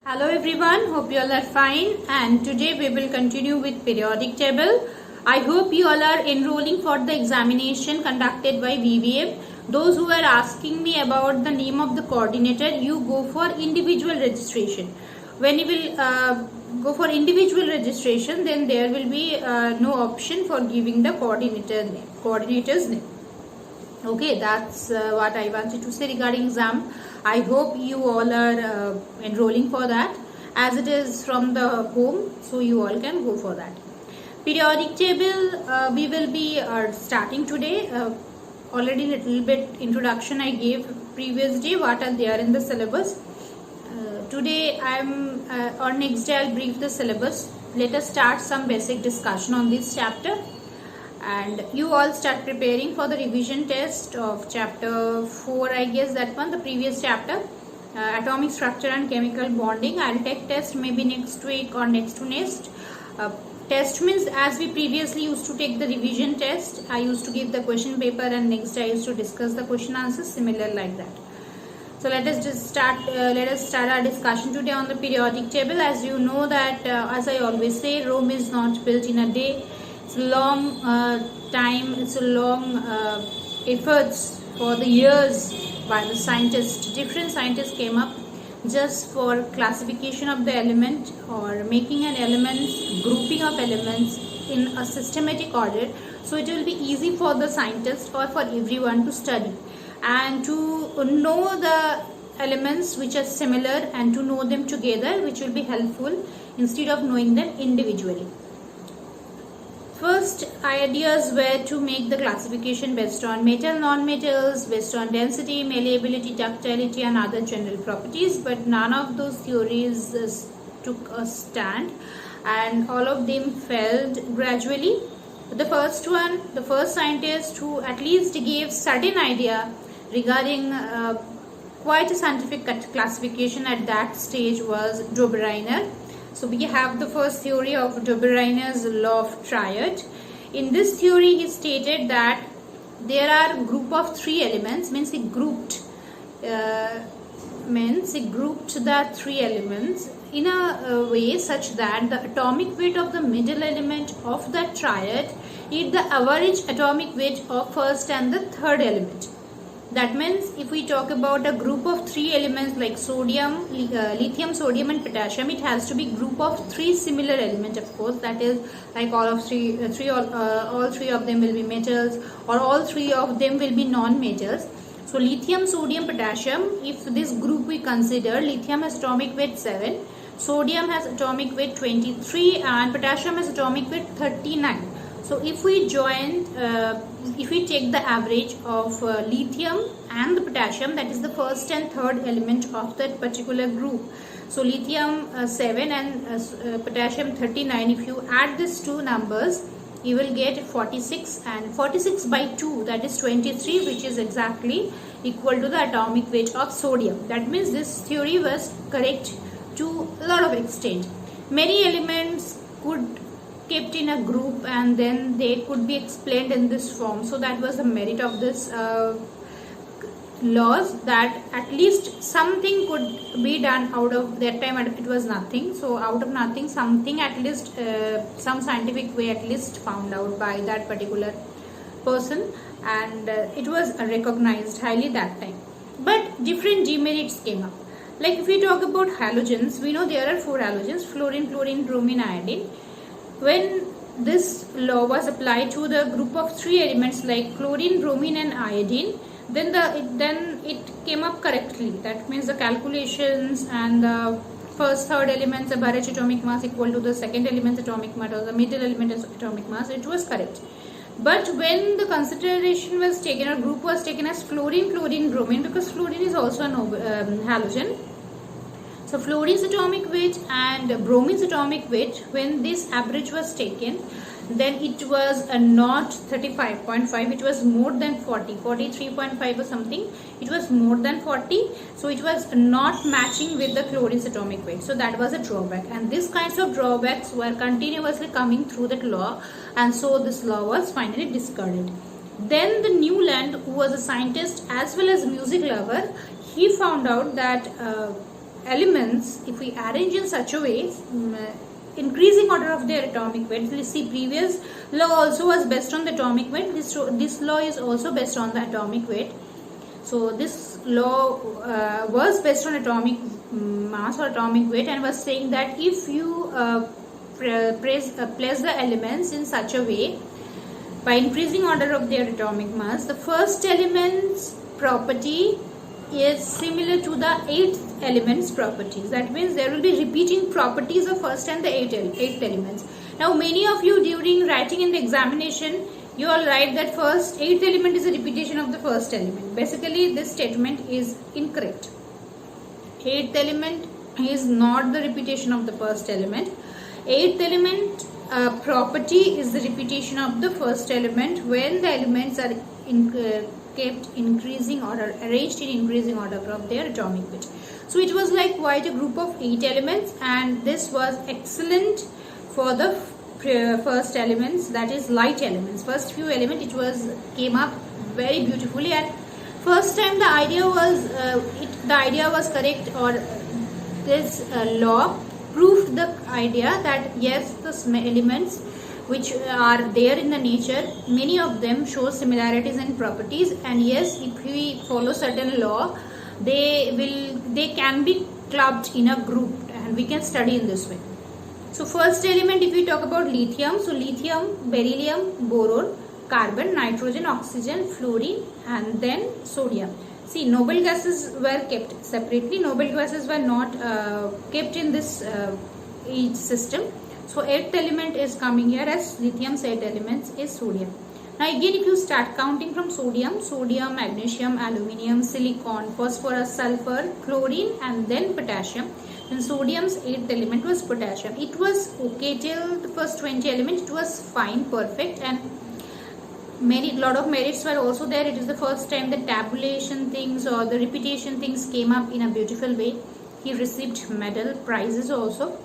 Hello everyone, hope you all are fine, and today we will continue with periodic table. I hope you all are enrolling for the examination conducted by VVM. Those who are asking me about the name of the coordinator, you go for individual registration. When you will go for individual registration, then there will be no option for giving the coordinator's name. Okay, that's what I wanted to say regarding exam. I hope you all are enrolling for that, as it is from the home, so you all can go for that. Periodic table we will be starting today. Already little bit introduction I gave previous day, what are there in the syllabus. Today or next day I'll brief the syllabus. Let us start some basic discussion on this chapter. And you all start preparing for the revision test of chapter 4, I guess that one, the previous chapter, atomic structure and chemical bonding. I'll take test maybe next week or next to next. Test means, as we previously used to take the revision test, I used to give the question paper and next I used to discuss the question answers, similar like that. So let us just start. Let us start our discussion today on the periodic table. As you know that, as I always say, Rome is not built in a day. It's a long time, it's a long efforts for the years by the scientists. Different scientists came up just for classification of the element or making an element, grouping of elements in a systematic order. So it will be easy for the scientist or for everyone to study and to know the elements which are similar and to know them together, which will be helpful instead of knowing them individually. First ideas were to make the classification based on metal, non-metals, based on density, malleability, ductility and other general properties, but none of those theories took a stand and all of them failed gradually. The first scientist who at least gave certain idea regarding quite a scientific classification at that stage was Dobereiner. So we have the first theory of Dobereiner's law of triad. In this theory, he stated that there are a group of three elements, means he grouped the three elements in a way such that the atomic weight of the middle element of that triad is the average atomic weight of first and the third element. That means if we talk about a group of three elements like sodium, lithium, sodium and potassium, it has to be group of three similar elements, of course. That is like all three of them will be metals or all three of them will be non-metals. So lithium, sodium, potassium, if this group we consider, lithium has atomic weight 7, sodium has atomic weight 23 and potassium has atomic weight 39. So if we if we take the average of lithium and the potassium, that is the first and third element of that particular group. So lithium 7 and potassium 39, if you add these two numbers, you will get 46 and 46 by 2, that is 23, which is exactly equal to the atomic weight of sodium. That means this theory was correct to a lot of extent. Many elements could kept in a group and then they could be explained in this form. So that was the merit of this laws, that at least something could be done out of that time. It was nothing, so out of nothing something, at least some scientific way at least found out by that particular person, and it was recognized highly that time. But different demerits came up. Like if we talk about halogens, we know there are 4 halogens: fluorine, chlorine, bromine, iodine. When this law was applied to the group of 3 elements like chlorine, bromine and iodine, then it came up correctly. That means the calculations and the first, third elements average atomic mass equal to the second element's atomic mass or the middle element's atomic mass, it was correct. But when the consideration was taken, or group was taken as fluorine, chlorine, bromine, because fluorine is also a halogen. So fluorine's atomic weight and bromine's atomic weight, when this average was taken, then it was not 35.5, it was more than 40, 43.5 or something. It was more than 40, so it was not matching with the chlorine's atomic weight. So that was a drawback, and these kinds of drawbacks were continuously coming through that law, and so this law was finally discarded. Then the Newland, who was a scientist as well as music lover, he found out that elements, if we arrange in such a way, increasing order of their atomic weight. Let's see, previous law also was based on the atomic weight. This law is also based on the atomic weight. So this law was based on atomic mass or atomic weight, and was saying that if you place the elements in such a way, by increasing order of their atomic mass, the first element's property is similar to the eighth element's properties. That means there will be repeating properties of first and the eighth elements. Now many of you during writing in the examination, you all write that first eighth element is a repetition of the first element. Basically this statement is incorrect. Eighth element is not the repetition of the first element. Eighth element property is the repetition of the first element when the elements are kept increasing order, arranged in increasing order of their atomic weight. So it was like quite a group of 8 elements, and this was excellent for the first elements, that is light elements. First few elements it was came up very beautifully, and first time the idea was correct, or this law proved the idea that yes, the elements which are there in the nature, many of them show similarities and properties, and yes, if we follow certain law, they can be clubbed in a group, and we can study in this way. So first element, if we talk about lithium, so lithium, beryllium, boron, carbon, nitrogen, oxygen, fluorine, and then sodium. See, noble gases were kept separately. Noble gases were not kept in this each system. So eighth element is coming here as lithium's eighth elements is sodium. Now again, if you start counting from sodium, magnesium, aluminium, silicon, phosphorus, sulfur, chlorine, and then potassium. Then sodium's eighth element was potassium. It was okay till the first 20 elements. It was fine, perfect, and lot of merits were also there. It is the first time the tabulation things or the repetition things came up in a beautiful way. He received medal prizes also.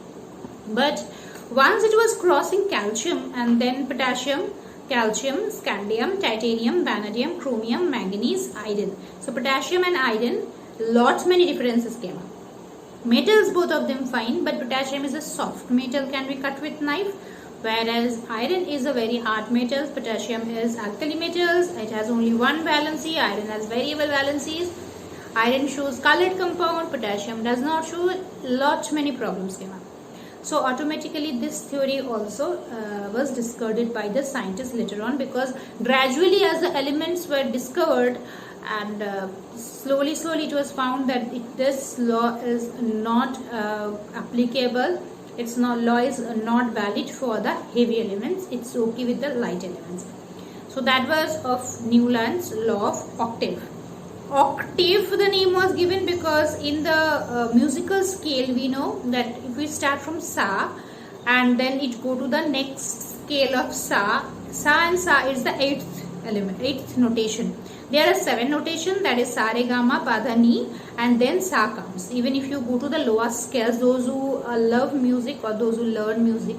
But once it was crossing calcium and then potassium, calcium, scandium, titanium, vanadium, chromium, manganese, iron. So potassium and iron, lots many differences came up. Metals, both of them fine, but potassium is a soft metal, can be cut with knife, whereas iron is a very hard metal. Potassium is alkali metals. It has only one valency. Iron has variable valencies. Iron shows colored compound. Potassium does not show. Lots many problems came up. So automatically this theory also was discarded by the scientists later on, because gradually as the elements were discovered and slowly it was found that this law is not applicable. Its law is not valid for the heavy elements. It's okay with the light elements. So that was of Newland's law of octave. Octave, the name was given because in the musical scale we know that if we start from sa and then it go to the next scale of sa and sa is the eighth element, eighth notation. There are 7 notation, that is sa re ga ma pa dha ni, and then sa comes. Even if you go to the lower scales, those who love music or those who learn music,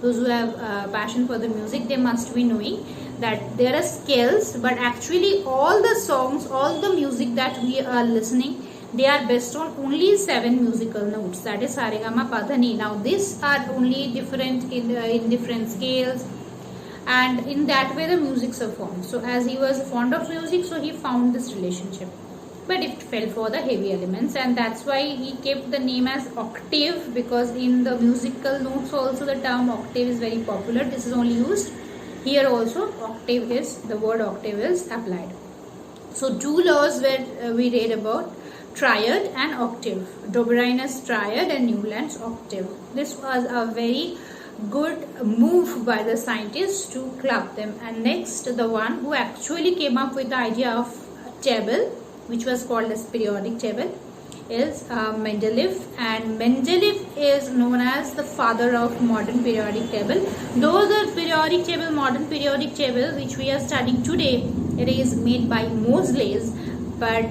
those who have passion for the music, they must be knowing that there are scales, but actually all the songs, all the music that we are listening, they are based on only 7 musical notes, that is sa re ga ma pa dha ni. Now these are only different in different scales, and in that way the musics are formed. So as he was fond of music, so he found this relationship, but it fell for the heavy elements, and that's why he kept the name as octave, because in the musical notes also the term octave is very popular. This is only used here also. Octave is, the word octave is applied. So 2 laws where we read about, triad and octave, Dobrynin's triad and Newland's octave. This was a very good move by the scientists to club them. And next, the one who actually came up with the idea of table, which was called as periodic table, is Mendeleev, and Mendeleev is known as the father of modern periodic table. Though the periodic table, modern periodic table which we are studying today, it is made by Moseley's, but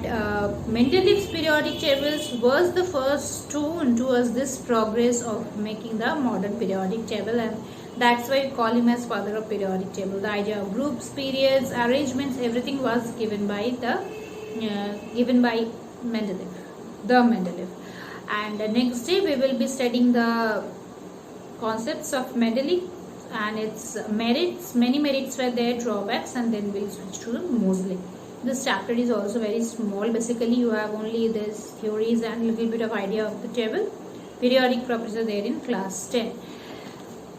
Mendeleev's periodic tables was the first stone towards this progress of making the modern periodic table, and that's why we call him as father of periodic table. The idea of groups, periods, arrangements, everything was given by Mendeleev, the Mendeleev. and next day we will be studying the concepts of Mendeleev and its merits. Many merits were there, drawbacks, and then we'll switch to the Moseley. This chapter is also very small. Basically you have only this theories and little bit of idea of the table. Periodic properties are there in class 10.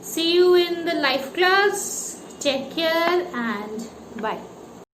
See you in the live class. Take care and bye.